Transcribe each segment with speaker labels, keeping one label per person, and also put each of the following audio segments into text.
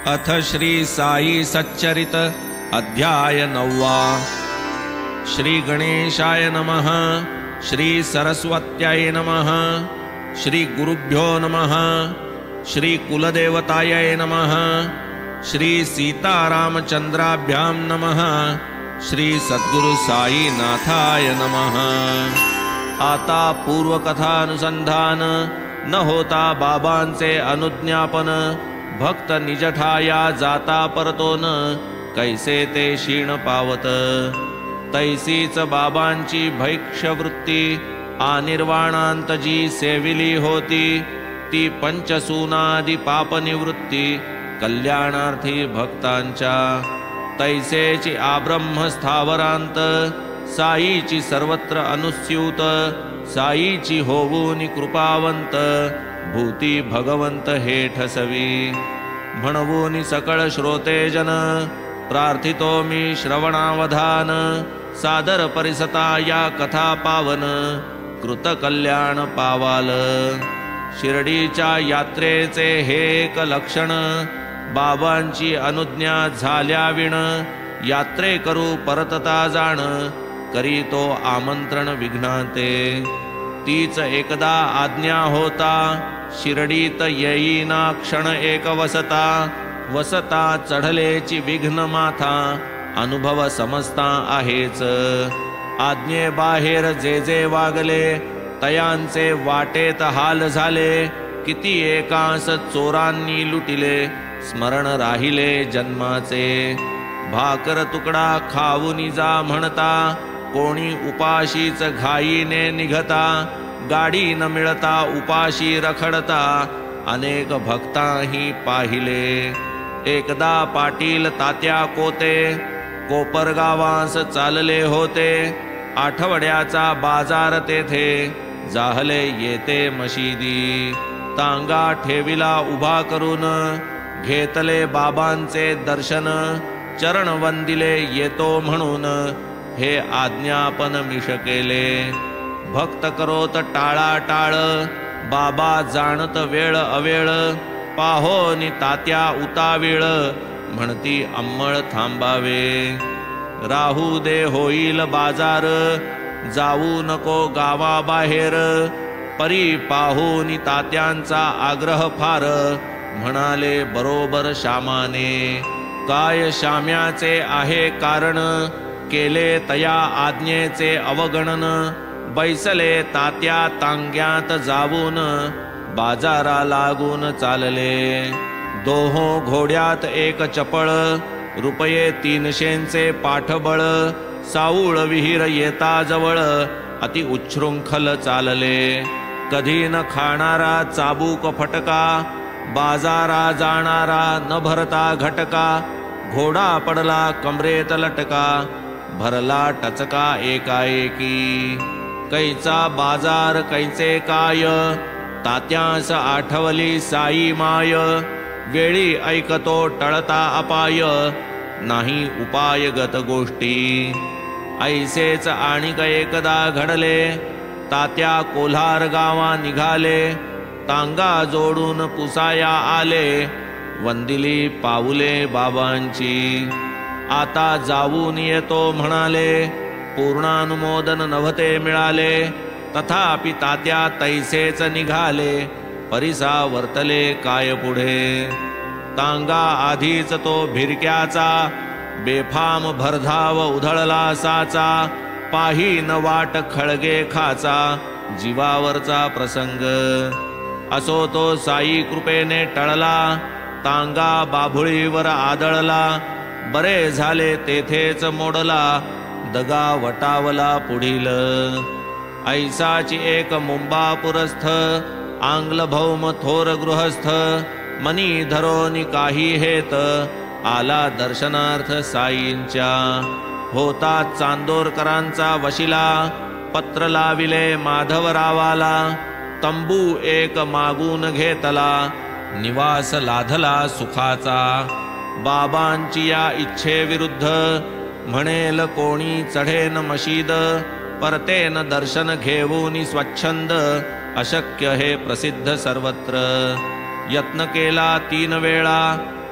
Speaker 1: अथ श्री साई सच्चरित अध्याय 9। श्री गणेशाय नमः। श्री सरस्वत्याय नमः। श्री गुरुभ्यो नमः। श्री कुलदेवताय नमः। श्री सीतारामचंद्राभ्यां नमः। श्री सद्गुरु साई नाथाय नमः। आता पूर्वकथानुसंधान न होता बाबांचे अनुज्ञापन। भक्त निजठाया जाता परतोन, कैसे ते क्षीण पावत। तैसीच बाबांची भैक्षवृत्ती आनिर्वाणांत जी सेविली होती। ती पंचसूनादि पापनिवृत्ती कल्याणार्थी भक्तांच्या। तैसेची आब्रह्म स्थावरांत साईची सर्वत्र अनुस्यूत। साईची होऊनी कृपावंत भूती भगवंत हे ठसवी। म्हणवूनी सकळ श्रोतेजन प्रार्थितो मी श्रवणावधान। सादर परिसता या कथा पावन कृत कल्याण पावाल। शिर्डीच्या यात्रेचे हे एक लक्षण बाबांची अनुज्ञा झाल्याविण यात्रे करू परतता जाण। करी तो आमंत्रण विघ्नाते तीच एकदा आज्ञा होता। शिर्डीत येईना क्षण एक वसता। वसता चढलेची विघ्न माथा अनुभव समजता आहेच। आज्ञे बाहेर जे जे वागले तयांचे वाटेत हाल झाले। किती एकास चोरांनी लुटिले स्मरण राहिले जन्माचे। भाकर तुकडा खाऊनी जा म्हणता कोणी उपाशीच घाईने निघता। गाडी न मिळता उपाशी रखडता अनेक भक्ताही पाहिले। एकदा पाटील तात्या कोते कोपरगावास चालले होते। आठवड्याचा बाजार तेथे जाहले येते मशिदी। तांगा ठेविला उभा करून घेतले बाबांचे दर्शन। चरण वंदिले येतो म्हणून हे आज्ञापन मिश केले। भक्त करोत टाळाटाळ बाबा जाणत वेळ अवेळ। पाहोनी तात्या उतावीळ म्हणती अंमळ थांबावे। राहू दे होईल बाजार जाऊ नको गावाबाहेर। परी पाहोनी तात्यांचा आग्रह फार म्हणाले बरोबर श्यामाने। काय श्याम्याचे आहे कारण केले तया आज्ञेचे अवगणन। बैसले तात्या तांग्यात जाऊन बाजारा लागून चालले। दोहो घोड्यात एक चपळ रुपये 300चे पाठबळ। साऊळ विहीर येता जवळ अति उच्छृंखल चालले। कधी न खाणारा चाबूक फटका बाजारा जाणारा न भरता घटका। घोडा पडला कमरेत लटका भरला टचका एकाएकी। कैचा बाजार कैचे काय तात्यास आठवली साई माय। वेळी ऐकतो टळता अपाय नाही उपायगत गोष्टी। ऐसेच आणिक एकदा घडले तात्या कोल्हार गावा निघाले। तांगा जोडून पुसाया आले वंदिली पाऊले बाबांची। आता जाऊन येतो म्हणाले पूर्णानुमोदन नव्हते मिळाले। तथापि तात्या तैसेच निघाले परिसा वर्तले काय पुढे। तांगा आधीच तो भिरक्याचा बेफाम भरधाव उधळला साचा। पाही न वाट खळगे खाचा जीवावरचा प्रसंग। असो तो साई कृपेने टळला तांगा बाभुळीवर आदळला। बरे झाले तेथेच मोडला दगा वटावला पुढील। ऐसाची एक मुंबापुरस्थ आंग्ल भौम थोर गृहस्थ। मनी धरोनी काही हेत आला दर्शनार्थ साईंच्या। होता चांदोरकरांचा वशिला पत्र लाविले माधवरावाला। तंबू एक मागून घेतला निवास लाधला सुखाचा। बाबांची या इच्छेविरुद्ध म्हणेल कोणी चढेन मशीद। परतेन दर्शन घेऊनी स्वच्छंद अशक्य हे प्रसिद्ध सर्वत्र। यत्न केला 3 वेळा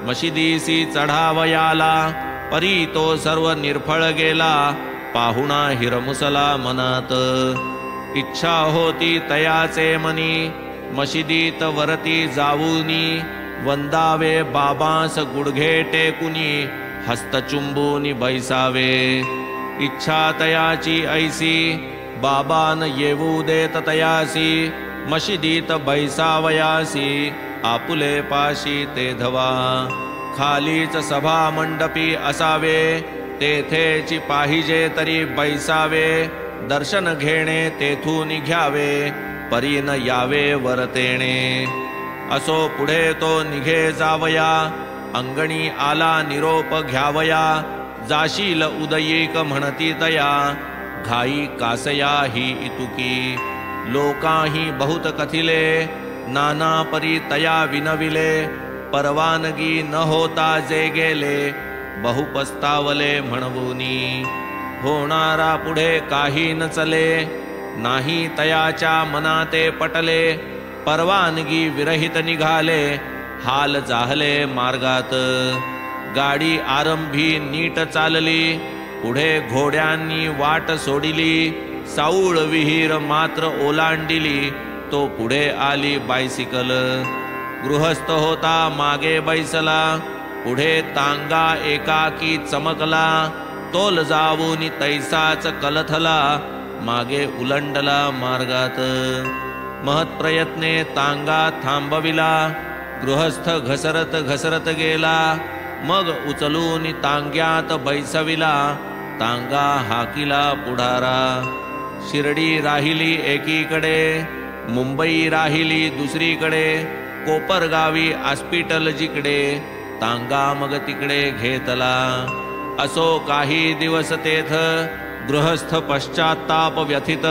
Speaker 1: मशिदीसी चढावयाला, परी तो सर्व निर्फळ गेला, पाहुणा हिरमुसला मनात. इच्छा होती तयाचे मनी, मशिदीत वरती जाऊनी, वंदावे बाबांस गुडघे टेकुनी, हस्तचुंबूनी बैसावे. इच्छा तयाची ऐसी, बाबान येऊ देत तयासी, मशिदीत बैसावयासी, आपुले पाशी ते धवा. खालीच सभा मंडपी असावे, तेथेची पाहिजे तरी बैसावे, दर्शन घेणे तेथून घ्यावे, परीन यावे वरतेणे. असो पुढे तो निघे जावया, अंगणी आला निरोप घ्यावया, जाशील उदयीक म्हणती तया, घाई कासया ही इतुकी. लोकाही बहुत कथिले, नाना परी तया विनविले, परवानगी न होता जे गेले, बहु पस्तावले म्हणवुनी. होणारा पुढे काही न चले, नाही तयाच्या मनाते पटले, परवानगी विरहित निघाले, हाल जाहले मार्गात. गाडी आरंभी नीट चालली, पुढे घोड्यांनी वाट सोडिली, साऊळ विहीर मात्र ओलांडिली, तो पुढे आली बायसिकल. गृहस्थ होता मागे बैसला, पुढे तांगा एकाकी चमकला, तोल जाऊनी तैसाच कलथला, मागे उलंडला मार्गात. महत्प्रयत्ने तांगा थांबविला, गृहस्थ घसरत घसरत गेला, मग उचलून तांग्यात बैसविला, तांगा हाकिला पुढारा. शिर्डी राहिली एकीकडे, मुंबई राहिली दुसरीकडे, कोपरगावी हॉस्पिटल जिकडे, तांगा मग तिकडे घेतला. असो काही दिवस तेथ, गृहस्थ पश्चात्ताप व्यथित,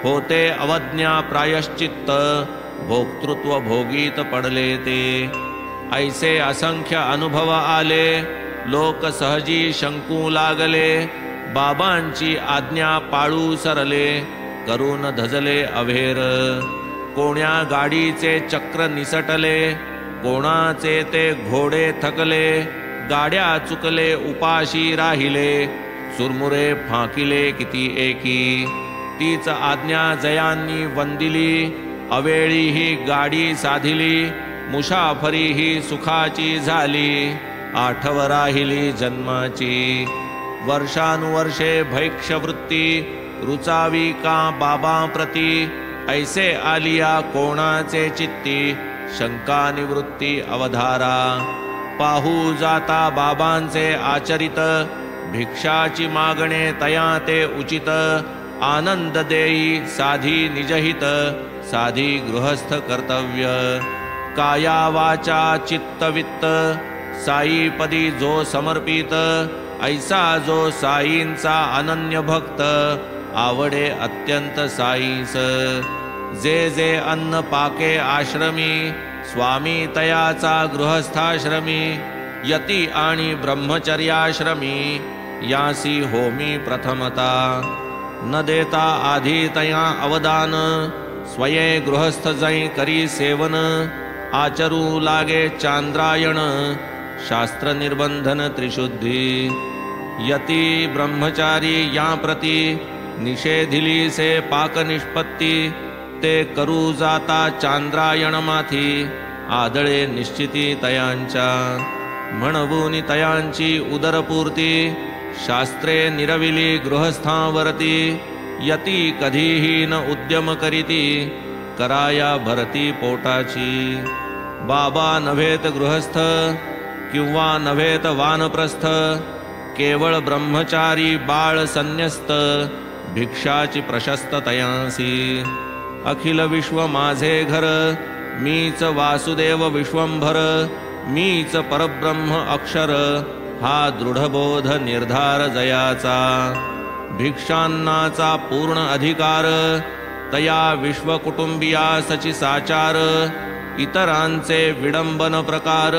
Speaker 1: होते अवज्ञा प्रायश्चित्त, भोक्तृत्व भोगीत पडले ते. ऐसे असंख्य अनुभव आले, लोक सहजी शंकू लागले, बाबांची आज्ञा पाळू सरले, करून धजले अभेर. कोण्या गाडीचे चक्र निसटले, कोणाचे ते घोडे थकले, गाड्या चुकले उपाशी राहिले, चुरमुरे फाकिले किती एकी. तीच आज्ञा जयांनी वंदिली, अवेळी ही गाडी साधिली, मुसाफरी ही सुखाची झाली, आठव राहिली जन्माची. वर्षानुवर्षे भैक्षवृत्ती, रुचावी का बाबा प्रती, ऐसे आलिया कोणाचे चित्ती, शंका निवृत्ती अवधारा. पाहू जाता बाबांचे आचरित, भिक्षाची मागणे तया ते उचित, आनंद देई साधी निजहित, साधी गृहस्थ कर्तव्य. काया वाचा चित्तवित्त, साईपदी जो समर्पित, ऐसा जो साईंचा अनन्य भक्त, आवडे अत्यंत साईस. जे जे अन्न पाके आश्रमी, स्वामी तयाचा गृहस्थाश्रमी, यती आणि ब्रह्मचर्याश्रमी, यासी होमी प्रथमता. न देता आधी तया अवदान, स्वये गृहस्थ जै करी सेवन, आचरू लागे चांद्रायण, शास्त्र निर्बंधन त्रिशुद्धी. यती ब्रह्मचारी या प्रती, निषेधिली से पाक निष्पत्ती, ते करू जाता चांद्रायण माथी, आदळे निश्चिती तयांच्या. म्हणवून तयांची उदरपूर्ती, शास्त्रे निरविली गृहस्थांवरती, यती कधीही न उद्यम करीती, कराया भरती पोटाची. बाबा नव्हेत गृहस्थ, किंवा नव्हेत वानप्रस्थ, केवळ ब्रह्मचारी बाळ संन्यस्त, भिक्षाची प्रशस्त तयांसी. अखिल विश्व माझे घर, मीच वासुदेव विश्वंभर, मीच परब्रह्म अक्षर, हा दृढबोध निर्धार जयाचा. भिक्षांनाचा पूर्ण अधिकार, तया विश्वकुटुंबियासची साचार, इतरांचे विडंबन प्रकार,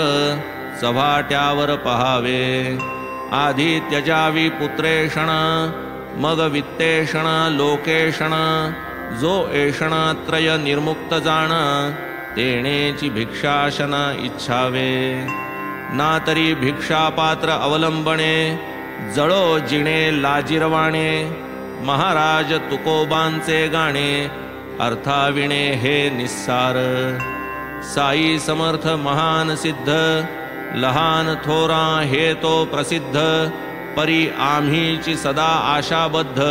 Speaker 1: चव्हाट्यावर पहावे. आधी त्यजावी पुत्रेषण, मग वित्तेषण लोकेषण, जो ऐषणात्रय निर्मुक्त जाण, तेणेची भिक्षाशना इच्छावे. ना तरी भिक्षापात्र अवलंबणे, जळो जिणे लाजिरवाणे, महाराज तुकोबांचे गाणे, अर्थाविणे हे निस्सार. साई समर्थ महान सिद्ध, लहान थोरा हे तो प्रसिद्ध, परी आम्हीची सदा आशाबद्ध,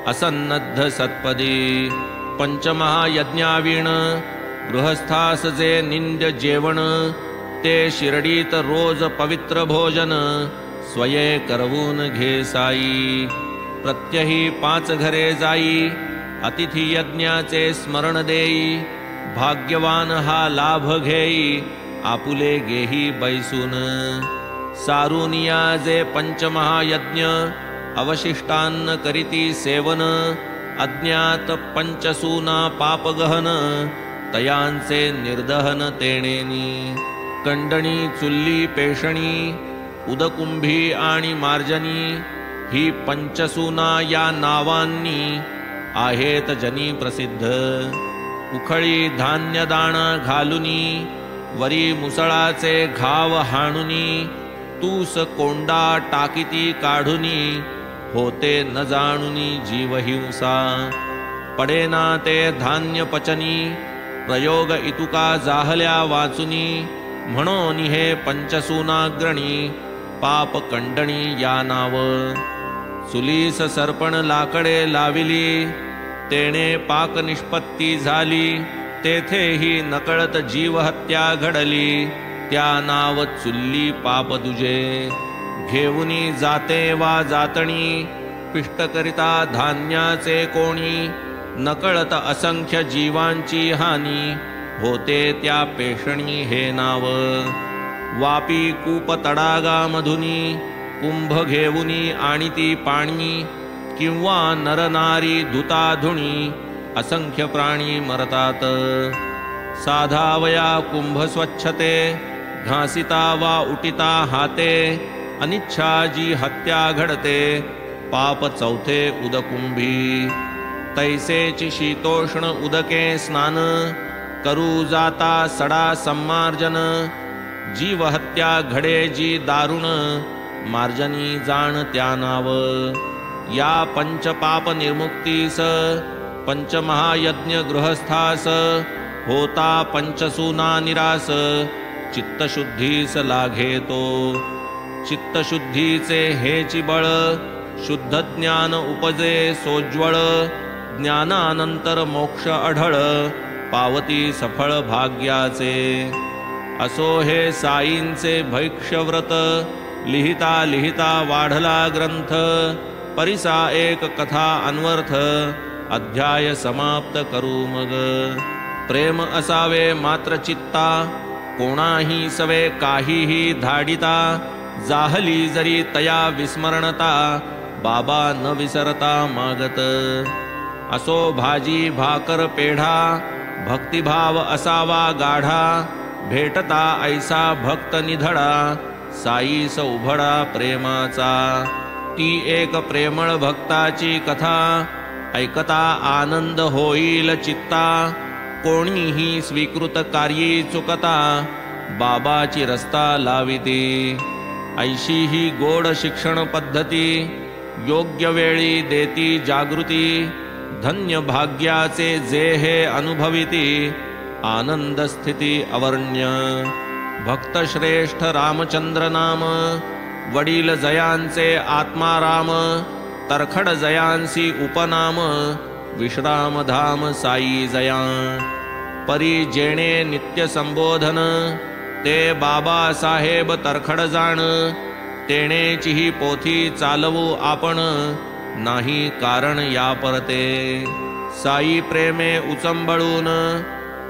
Speaker 1: असन्नद्ध सत्पदी. पंचमहायज्ञावीण गृहस्थास जे निंद्य जेवण, ते शिरडीत रोज पवित्र भोजन, स्वये करवून घे साई. प्रत्यही 5 घरे जाई, अतिथी यज्ञाचे स्मरण देई, भाग्यवान हा लाभ घेई, आपुले गेही बैसून. सारुनिया जे पंचमहायज्ञ, अवशिष्टान्न करीती सेवन, अज्ञात पंचसूना पापगहन, तयांचे निर्दहन तेणेनी. कंडणी चुल्ली पेषणी, उदकुंभी आणि मार्जनी, ही पंचसूना या नावांनी आहेत जनी प्रसिद्ध. उखळी धान्य दाणा घालुनी, वरी मुसळाचे घाव हाणुनी, तूस कोंडा टाकीती काढुनी, होते न जाणुनी जीवहिंसा. पडेना ते धान्य पचनी, प्रयोग इतुका जाहल्या वाचुनी, म्हणून हे पंचसूनाग्रणी, पाप कंडणी या नाव. चुलीस सरपण लाकडे लाविली, तेणे पाक निष्पत्ती झाली, तेथेही नकळत जीवहत्या घडली, त्या नाव चुल्ली पाप दुजे. घेऊनी जाते वा जातणी, पिष्ट करिता धान्याचे कोणी, नकळत असंख्य जीवांची हानी, होते त्या पेषणी हे नाव. वापी कूप तडागामधुनी, कुंभ घेऊनी आणिती पाणी, किंवा नरनारी धुताधुणी, असंख्य प्राणी मरतात. साधावया कुंभ स्वच्छते, घासिता वा उटिता हाते, अनिच्छा जी हत्या घडते, पाप चौथे उदकुंभी. तैसेची शीतोष्ण उदके स्नान, करू जाता सडा सम्मार्जन, जीवहत्या घडे जी दारुण, मार्जनी जाण त्या नाव. या पंचपाप निर्मुक्तीस, पंचमहायज्ञ गृहस्थास, होता पंचसूना निरास, चित्तशुद्धीस लाघे तो. चित्तशुद्धीचे हेची बळ, शुद्ध ज्ञान उपजे सोज्वळ, ज्ञानानंतर मोक्ष अढळ, पावती सफळ भाग्याचे. असो हे साईंचे भैक्ष्यव्रत, लिहिता लिहिता वाढला ग्रंथ, परिसा एक कथा अन्वर्थ, अध्याय समाप्त करू मग. प्रेम असावे मात्र चित्ता, कोणाही सवे काहीही धाडिता, जाहली जरी तया विस्मरणता, बाबा न विसरता मागत. असो भाजी भाकर पेढा, भक्तिभाव असावा गाढा, भेटता ऐसा भक्त निधडा, साईस उभडा प्रेमाचा. ती एक प्रेमळ भक्ताची कथा, ऐकता आनंद होईल चित्ता, कोणीही स्वीकृत कार्yi चुकता, बाबाची रस्ता लाविती. ऐशी ही गोड शिक्षण पद्धती, योग्य वेळी देती जागृती, धन्य भाग्याचे जे हे अनुभविती, आनंद स्थिती अवर्ण्य. भक्त श्रेष्ठ रामचंद्र नाम, वडील जयांचे आत्माराम, तरखड जयांसी उपनाम, विश्रामधाम साई जया. परी जेणे नित्य संबोधन, ते बाबा साहेब तरखड जाण, तेणेची ही पोथी चालवू आपण, नाही कारण या परते. साई प्रेमे उचंबळून,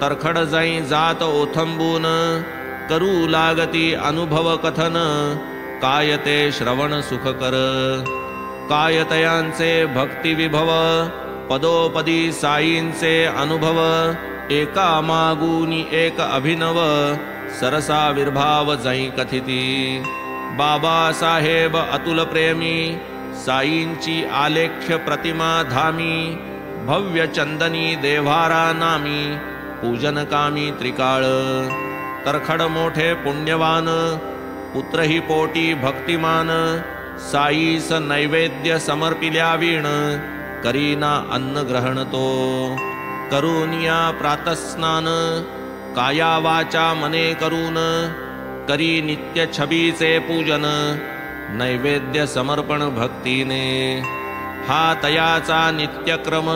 Speaker 1: तरखड जाई जात ओथंबून, करू लागती अनुभव कथन, काय ते श्रवण सुखकर. काय तयांचे भक्ती विभव, पदोपदी साईंचे अनुभव, एका मागूनी एक अभिनव, सरसा विर्भाव जाई कथिती. बाबा साहेब अतुल प्रेमी, साईंची आलेख्य प्रतिमा धामी, भव्य चंदनी देव्हारा नामी, पूजन कामी त्रिकाळ. तरखड मोठे पुण्यवान, पुत्रही पोटी भक्तिमान, साईस नैवेद्य समर्पिल्या वीण, करीना अन्न ग्रहण तो. करूनिया प्रातस्नान, काया वाचा मने करून, करी नित्य छबीचे पूजन, नैवेद्य समर्पण भक्तीने. हा तयाचा नित्यक्रम,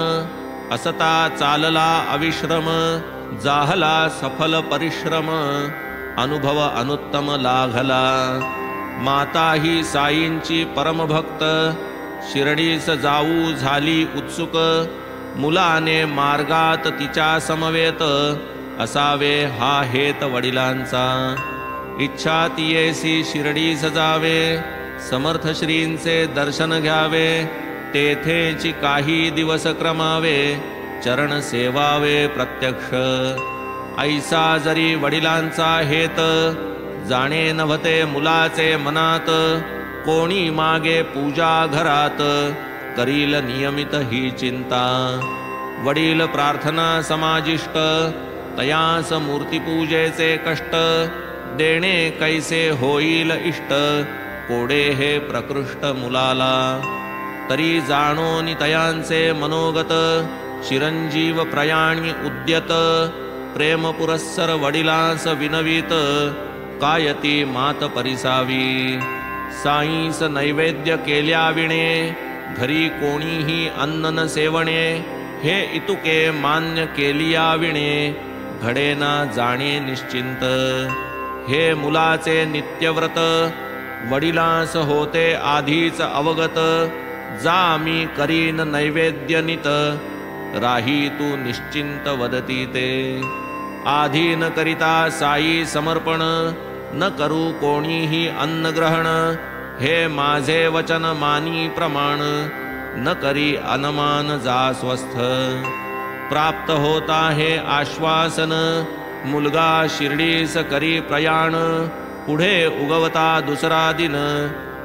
Speaker 1: असता चालला अविश्रम, जाहला सफल परिश्रम, अनुभव अनुत्तम लाघला. माता ही साईंची परमभक्त, शिर्डीस जाऊ झाली उत्सुक, मुलाने मार्गात तिच्या समवेत, असावे हा हेत वडिलांचा. इच्छा तियेसी शिर्डीस जावे, समर्थ श्रींचे दर्शन घ्यावे, तेथेची काही दिवस क्रमावे, चरण सेवावे प्रत्यक्ष. ऐसा जरी वडिलांचा हेत, जाणे नव्हते मुलाचे मनात, कोणी मागे पूजा घरात, करील नियमित ही चिंता. वडील प्रार्थना समाजिष्ट, तयास मूर्तिपूजेचे कष्ट, देणे कैसे होईल इष्ट, कोडे हे प्रकृष्ट मुलाला. तरी जाणोनी तयांचे मनोगत, चिरंजीव प्रयाणी उद्यत, प्रेम पुरस्सर वडिलांस विनवीत, कायती मात परिसावी. साईंस नैवेद्य केल्या विणे, घरी कोणीही अन्न न सेवणे, हे इतुके मान्य केलिया विणे, घडेना जाणे निश्चिंत. हे मुलाचे नित्यव्रत, वडिलांस होते आधीच अवगत, जा मी करीन नैवेद्य नित, राही तू निश्चिंत वदती ते. आधी न करिता साई समर्पण, न करू कोणीही अन्न ग्रहण, हे माझे वचन मानी प्रमाण, न करी अनमान जा स्वस्थ. प्राप्त होता हे आश्वासन, मुलगा शिर्डीस करी प्रयाण, पुढे उगवता दुसरा दिन,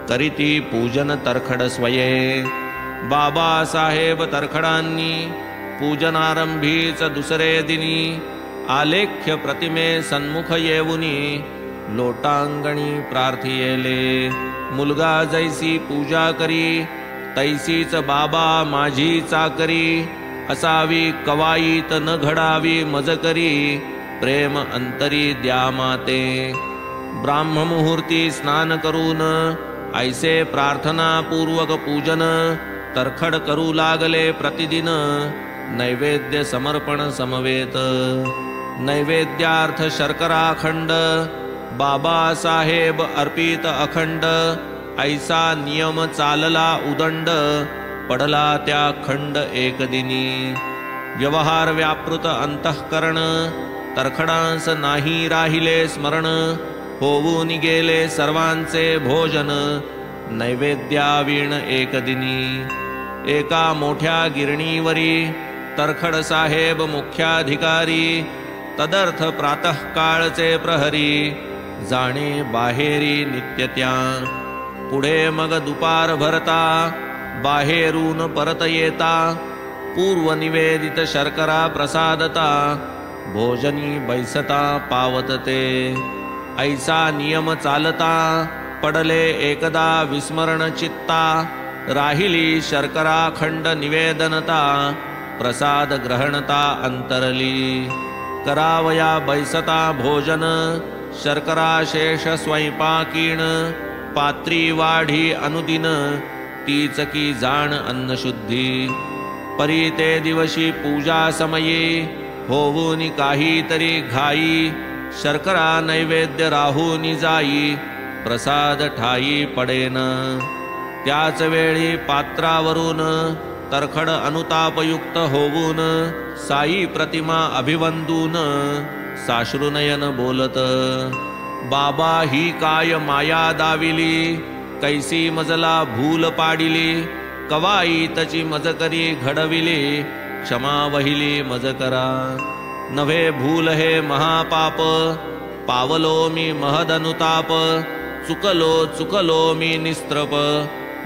Speaker 1: करीती पूजन तरखड स्वये. बाबासाहेब तरखडांनी पूजनारंभीच दुसरे दिनी, आलेख्य प्रतिमे सन्मुख येऊनी, लोटांगणी प्रार्थियेले. मुलगा जैसी पूजा करी, तैसीच बाबा माझी चाकरी, असावी कवाईत न घडावी मजकरी, प्रेम अंतरी द्या माते. ब्राह्ममुहूर्ती स्नान करून, ऐसे प्रार्थना पूर्वक पूजन, तरखड करू लागले प्रतिदिन, नैवेद्य समर्पण समवेत. नैवेद्यार्थ शर्कराखंड, बाबासाहेब अर्पित अखंड, ऐसा नियम चालला उदंड, पडला त्या खंड एकदिनी. व्यवहार व्यापृत अंतःकरण, तरखडांस नाही राहिले स्मरण, होऊन गेले सर्वांचे भोजन, नैवेद्यावीण एकदिनी. एका मोठ्या गिरणीवरी, तरखड साहेब मुख्याधिकारी, तदर्थ प्रातःकाळचे प्रहरी, जाणे बाहेरी नित्यत्या. पुढे मग दुपार भरता, बाहेरून परत येता, पूर्व निवेदित शर्करा प्रसादता, भोजनी बैसता पावतते. ऐसा नियम चालता, पडले एकदा विस्मरण चित्ता, राहिली शर्करा खंड निवेदनता, प्रसाद ग्रहणता अंतरली. करावया बैसता भोजन, शर्करा शेष स्वयंपाकीण, पात्री वाढी अनुदिन, तीच की जाण अन्नशुद्धी. परी ते दिवशी पूजा समयी, होऊनी काहीतरी घाई, शर्करा नैवेद्य राहूनी जाई, प्रसाद ठाई पडेन. त्याच वेळी पात्रावरून, तरखड अनुतापयुक्त होऊन, साई प्रतिमा अभिवंदून, साश्रुनयन बोलत. बाबा ही काय माया दाविली, कैसी मजला भूल पाडिली, कवाईतची मजकरी घडविली, क्षमा वहिली मजकरा. नव्हे भूल हे महापाप, पावलो मी महदनुताप, चुकलो चुकलो मी निस्त्रप,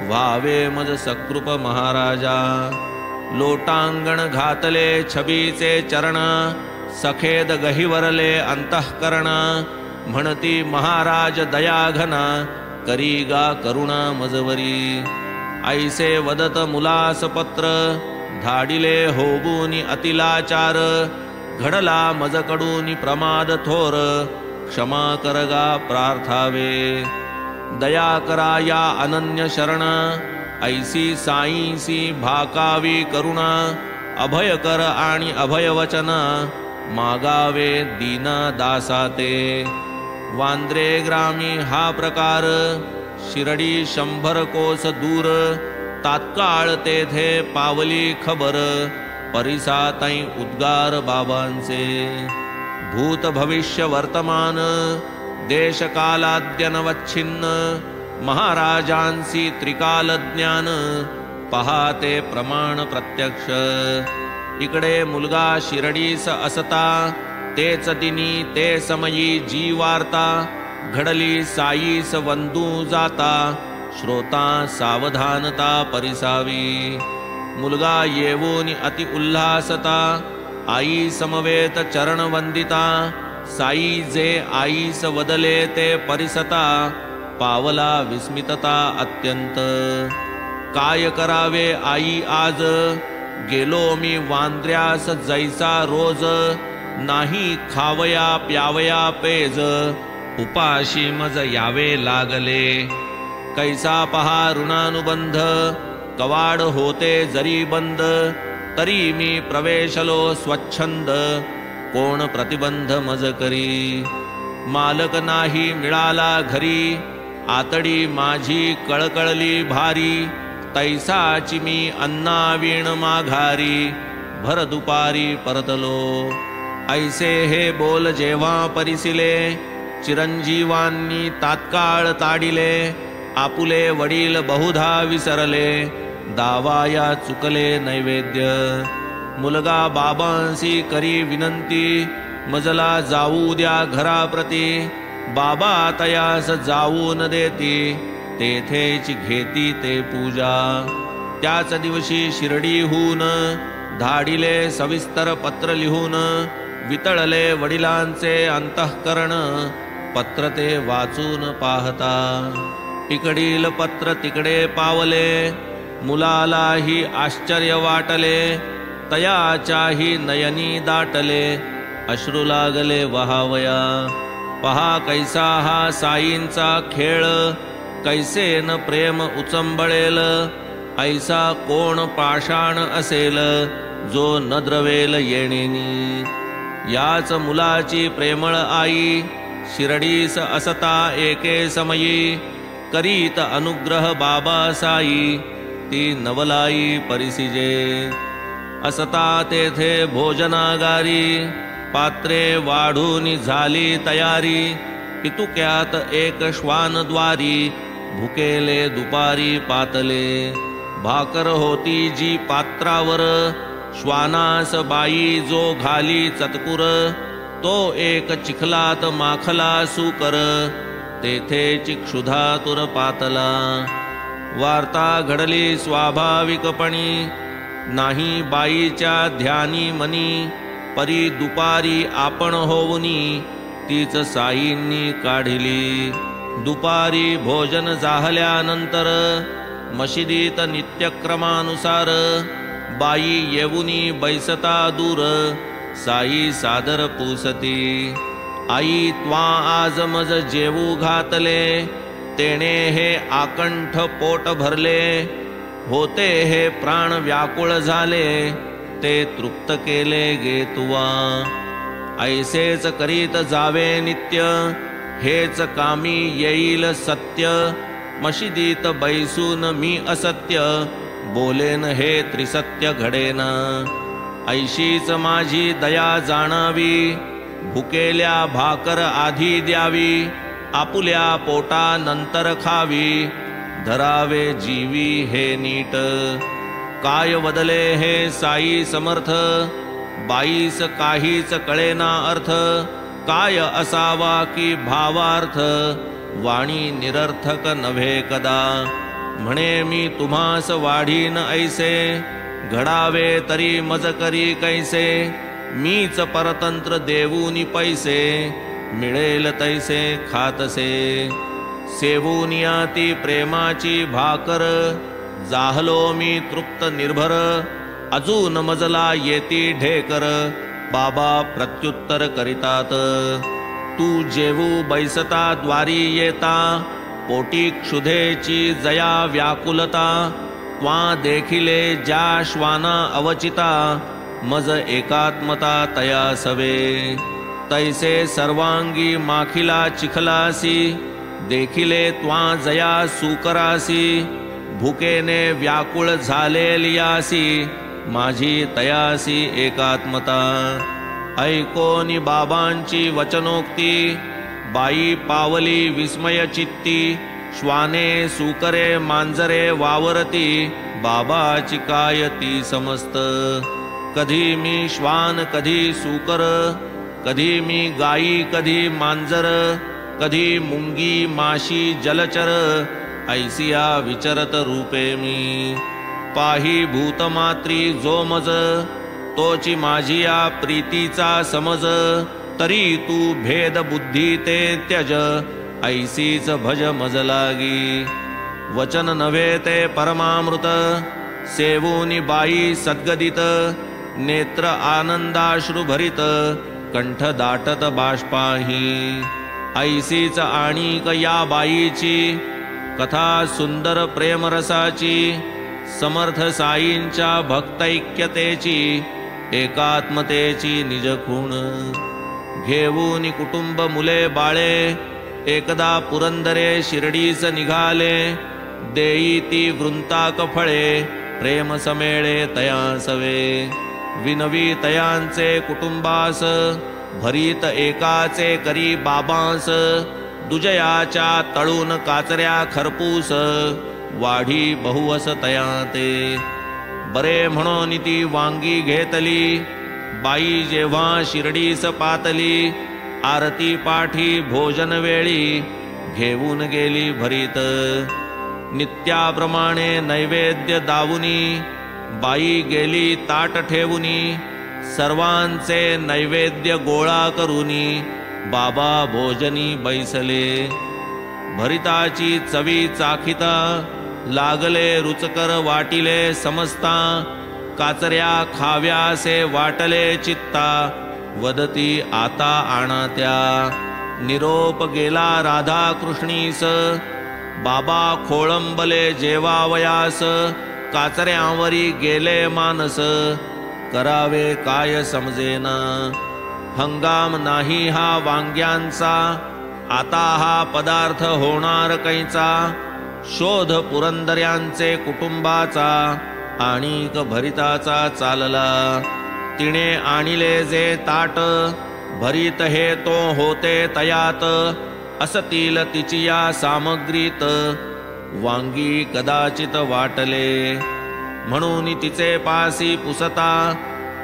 Speaker 1: व्हावे मज सकृप महाराजा. लोटांगण घातले छबीचे चरण, सखेद गहिवरले अंतःकरण, म्हणती महाराज दयाघना, करी गा करुणा मजवरी. ऐसे वदत मुलास पत्र, धाडिले होबुनी अतिलाचार. घडला मजकडूनी प्रमाद थोर, क्षमा करगा प्रार्थावे. दया करा या अनन्य शरण, ऐसी साईसी भाकावी करुणा. अभय कर आणि अभय वचन, मागावे दीन दासाते. वांद्रे ग्रामी हा प्रकार, शिरडी 100 कोस दूर. तात्काळ तेथे पावली खबर, परिसाताई उद्गार बाबांचे. भूत भविष्य वर्तमान, देशकालाद्यनवच्छिन्न. महाराजांसी त्रिकाल ज्ञान, पहाते प्रमाण प्रत्यक्ष. इकडे मुलगा शिरडीस असता, तेच दिनी ते समयी जी वार्ता. घडली साईस वंदू जाता, श्रोता सावधानता परिसावी. मुलगा येऊन अति उल्हासता, आई समवेत चरण वंदिता. साई जे आईस वदले ते परिसता, पावला विस्मितता अत्यंत. काय करावे आई आज, गेलो मी वांद्र्यास जैसा रोज. नाही खावया प्यावया पेज, उपाशी मज यावे लागले. कैसा पहा ऋणानुबंध, कवाड होते जरी बंद. तरी मी प्रवेशलो स्वच्छंद, कोण प्रतिबंध मज करी. मालक नाही मिळाला घरी, आतडी माझी कळकळली भारी. तैसाची मी अन्नावीण माघारी, भर दुपारी परतलो. ऐसे हे बोल जेव्हा परिसिले, चिरंजीवांनी तात्काळ ताडिले. आपुले वडील बहुधा विसरले, दावाया चुकले नैवेद्य. मुलगा बाबांसी करी विनंती, मजला जाऊ द्या घराप्रती. बाबा तयास जाऊ न देती, तेथेच घेती ते पूजा. त्याच दिवशी शिर्डीहून धाडिले सविस्तर पत्र लिहून. वितळले वडिलांचे अंतःकरण, पत्र ते वाचून पाहता. इकडील पत्र तिकडे पावले, मुलालाही आश्चर्य वाटले. तयाच्याही नयनी दाटले, अश्रू लागले वहावया. पहा कैसा हा साईंचा खेळ, कैसे न प्रेम उचंबळेल. ऐसा कोण पाषाण असेल, जो न द्रवेल येणेनी. याच मुलाची प्रेमळ आई, शिरडीस असता एके समयी. करीत अनुग्रह बाबा साई, ती नवलाई परिसिजे. असता तेथे भोजनागारी, पात्रे वाढून झाली तयारी. पितुक्यात एक श्वानद्वारी, भुकेले दुपारी पातले. भाकर होती जी पात्रावर, श्वानास बाई जो घाली चतकुर. तो एक चिखलात माखला सुकर, तेथे चिक्षुधातुर पातला. वार्ता घडली स्वाभाविकपणी, नाही बाईच्या ध्यानी मनी. परी दुपारी आपण होऊनी, तीच साईंनी काढिली. दुपारी भोजन जाहल्यानंतर, मशिदीत नित्यक्रमानुसार. बाई येऊनी बैसता दूर, साई सादर पुसती. आई त्वा आज मज जेवू घातले, तेणे हे आकंठ पोट भरले. होते हे प्राण व्याकुळ झाले, ते तृप्त केले गे तुवा. ऐसेच करीत जावे नित्य, हेच कामी येईल सत्य. मशिदीत बैसून मी असत्य, बोलेन हे त्रिसत्य घडेन. ऐशीच माझी दया जाणावी, भुकेल्या भाकर आधी द्यावी. आपुल्या पोटा नंतर खावी, धरावे जीवी हे नीट. काय वदले हे साई समर्थ, बाईस काहीच कळेना अर्थ. काय असावा की भावार्थ, वाणी निरर्थक नव्हे कदा. म्हणे मी तुम्हास वाढीन ऐसे, घडावे तरी मज करी कैसे. मीच परतंत्र देऊनी पैसे, मिळेल तैसे खातसे. सेवूनियाती प्रेमाची भाकर, जाहलो मी तृप्त निर्भर. अजून मजला येती ढेकर, बाबा प्रत्युत्तर करितात. तू जेवू बैसता द्वारी येता, पोटी क्षुधेची जया व्याकुलता. त्वा देखिले ज्या श्वाना अवचिता, मज एकात्मता तया सवे. तैसे सर्वांगी माखिला चिखलासी, देखिले त्वा जया सुकरासी. भुकेने व्याकुळ झालेलियासी, माझी तयासी एकात्मता. ऐकोनी बाबांची वचनोक्ती, बाई पावली विस्मय चित्ती. श्वाने सुकरे मांजरे वावरती, बाबाची काय ती समस्त. कधी मी श्वान कधी सुकर, कधी मी गाई कधी मांजर. कधी मुंगी माशी जलचर, ऐसिया विचरत रूपे मी. पाही भूतमात्री जो मज, तोची माझिया प्रीतीचा समज. तरी तू भेद बुद्धी ते त्यज, ऐसीच भज मज लागी. वचन नव्हे ते परमामृत, सेवूनी बाई सद्गदित. नेत्र आनंदाश्रू भरित, कंठ दाटत बाष्पाही. ऐसीच आणिक या बाईची, कथा सुंदर प्रेमरसाची. समर्थ साईंच्या भक्तैक्यतेची, एकात्मतेची निजखूण. घेऊन कुटुंब मुले बाळे, एकदा पुरंदरे शिर्डीस निघाले. देई ती वृंताक फळे, प्रेम समेळे तयासवे. विनवी तयांचे कुटुंबास, भरीत एकाचे करी बाबांस. दुजयाच्या तळून काचऱ्या खरपूस, वाढी बहुवस तया ते. बरे म्हणून ती वांगी घेतली, बाई जेव्हा शिर्डीस पातली. आरती पाठी भोजन वेळी, घेऊन गेली भरीत. नित्याप्रमाणे नैवेद्य दावुनी, बाई गेली ताट ठेवुनी. सर्वांचे नैवेद्य गोळा करुनी, बाबा भोजनी बैसले. भरिताची चवी चाखिता, लागले रुचकर वाटिले समजता. काचऱ्या खाव्यासे वाटले चित्ता, वदती आता आणात्या. निरोप गेला राधा कृष्णीस, बाबा खोळंबले जेवावयास. काचऱ्यांवरी गेले मानस, करावे काय समजेना. हंगाम नाही हा वांग्यांचा, आता हा पदार्थ होणार कैचा. शोध पुरंदऱ्यांचे कुटुंबाचा, आणिक भरिताचा चालला. तिने आणिले जे ताट, भरीत हे तो होते तयात. असतील तिची या सामग्रीत, वांगी कदाचित वाटले. म्हणून तिचे पासी पुसता,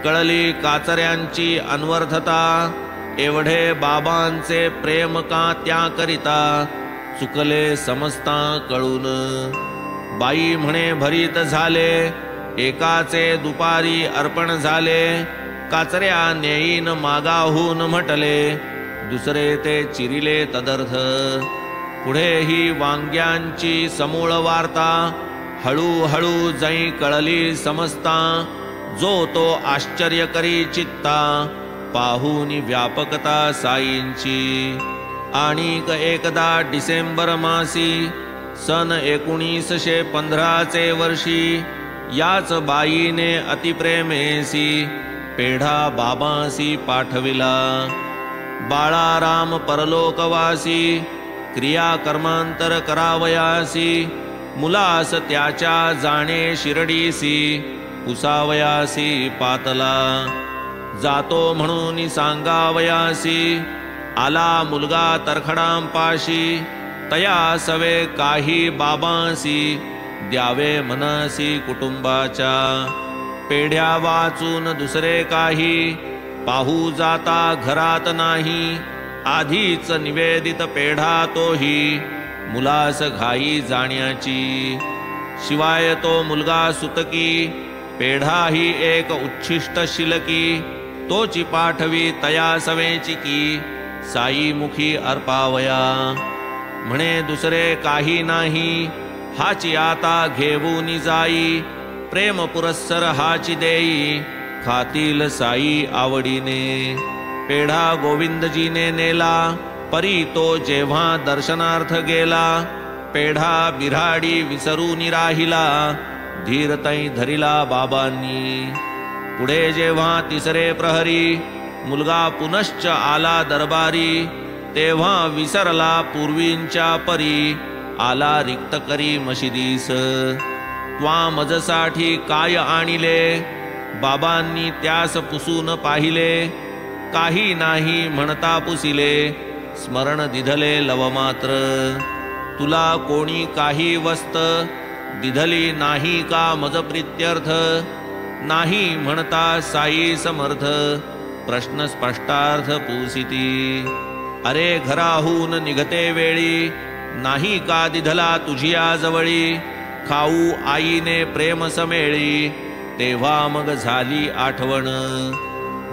Speaker 1: कळली काचऱ्यांची अनवर्थता. एवढे बाबांचे प्रेम का त्या करिता, चुकले समजता कळून. बाई म्हणे भरीत झाले, एकाचे दुपारी अर्पण झाले. काचऱ्या नेईन मागाहून म्हटले, दुसरे ते चिरिले तदर्थ. पुढे ही वांग्यांची समूळ वार्ता, हळूहळू जै कळली समजता. जो तो आश्चर्य करी चित्ता, पाहूनी व्यापकता साईंची. आणिक एकदा डिसेंबर मासी, सन 1915 वर्षी. याच बाईने अतिप्रेमेसी, पेढा बाबासी पाठविला. बाळाराम परलोकवासी, क्रियाकर्मांतर करावयासी. मुलास त्याच्या जाणे शिर्डीसी, पुसावयासी पातला. जातो म्हणून सांगावयासी, आला मुलगा तरखडांपाशी. तया सवे काही बाबांसी, द्यावे मनसी कुटुंबाच्या. पेढ्या वाचून दुसरे काही, पाहू जाता घरात नाही. आधीच निवेदित पेढा तोही, मुलास घाई जाण्याची. शिवाय तो मुलगा सुतकी, पेढा ही एक उच्छिष्ट शिलकी. तोची पाठवी तया सवेची की, साई मुखी अर्पावया. म्हणे दुसरे काही नाही, हाची आता घेऊनी जाई. प्रेम पुरस्सर हाची देई, खातील साई आवडीने. पेढा गोविंदजीने नेला, परी तो जेव्हा दर्शनार्थ गेला. पेढा बिराडी विसरून राहिला, धीरतै धरिला बाबांनी. पुढे जेव्हा तिसरे प्रहरी, मुलगा पुनश्च आला दरबारी. तेव्हा विसरला पूर्वींच्या परी, आला रिक्त करी मशिदीस. त्वा मजसाठी काय आणिले, बाबांनी त्यास पुसून पाहिले. काही नाही म्हणता पुसिले, स्मरण दिधले लवमात्र. तुला कोणी काही वस्त, दिधली नाही का मज प्रित्यर्थ. नाही म्हणता साई समर्थ, प्रश्न स्पष्टार्थ पुसिती. अरे घराहून निघते वेळी, नाही का दिधला तुझिया जवळी. खाऊ आईने प्रेम समेळी, तेव्हा मग झाली आठवण.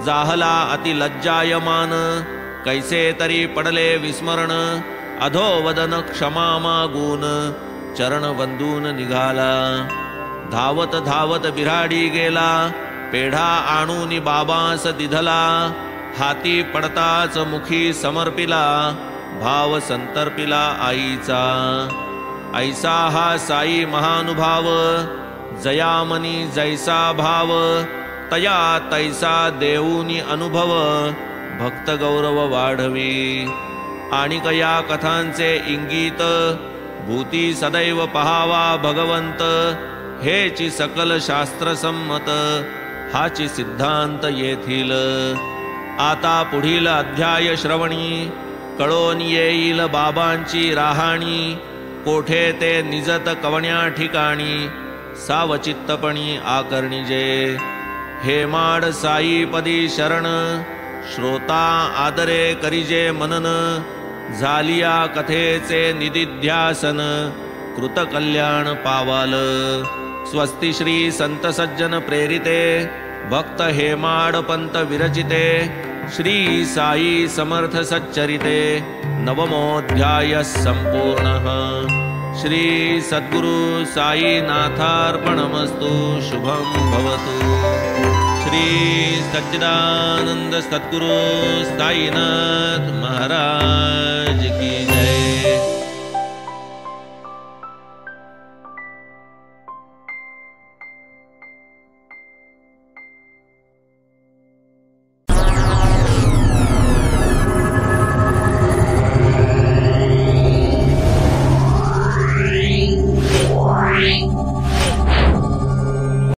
Speaker 1: जाहला अति लज्जायमान, कैसे तरी पडले विस्मरण. अधोवदन क्षमा मागून, चरण वंदून निघाला. धावत धावत बिराडी गेला, पेढा आणून बाबांस दिधला. हाती पडताच मुखी समर्पिला, भाव संतर्पिला आईचा. ऐसा हा साई महानुभाव, जयामनी जैसा भाव. तया तैसा देऊनी अनुभव, भक्त गौरव वाढवी. आणिक या कथांचे इंगित, भूती सदैव पहावा भगवंत. हेची सकल शास्त्र संमत, हाची सिद्धांत येथील. आता पुढील अध्याय श्रवणी, कळोन येईल बाबांची राहाणी. कोठे ते निजत कवण्या ठिकाणी, सावचित्तपणी आकर्णिजे. हेमाड साई पदी शरण, श्रोता आदरे करिजे मनन. झालिया कथेचे निदिध्यासन, कृत कल्याण पावाल. स्वस्ति श्री संत सज्जन प्रेरिते, भक्त हेमाड पंत विरचिते. श्री साई समर्थ सच्चरिते, नवमोऽध्यायः संपूर्णः. श्री सद्गुरु साईनाथार्पणमस्तु. शुभं भवतु. श्री सच्चिदानंद सद्गुरु साईनाथ महाराज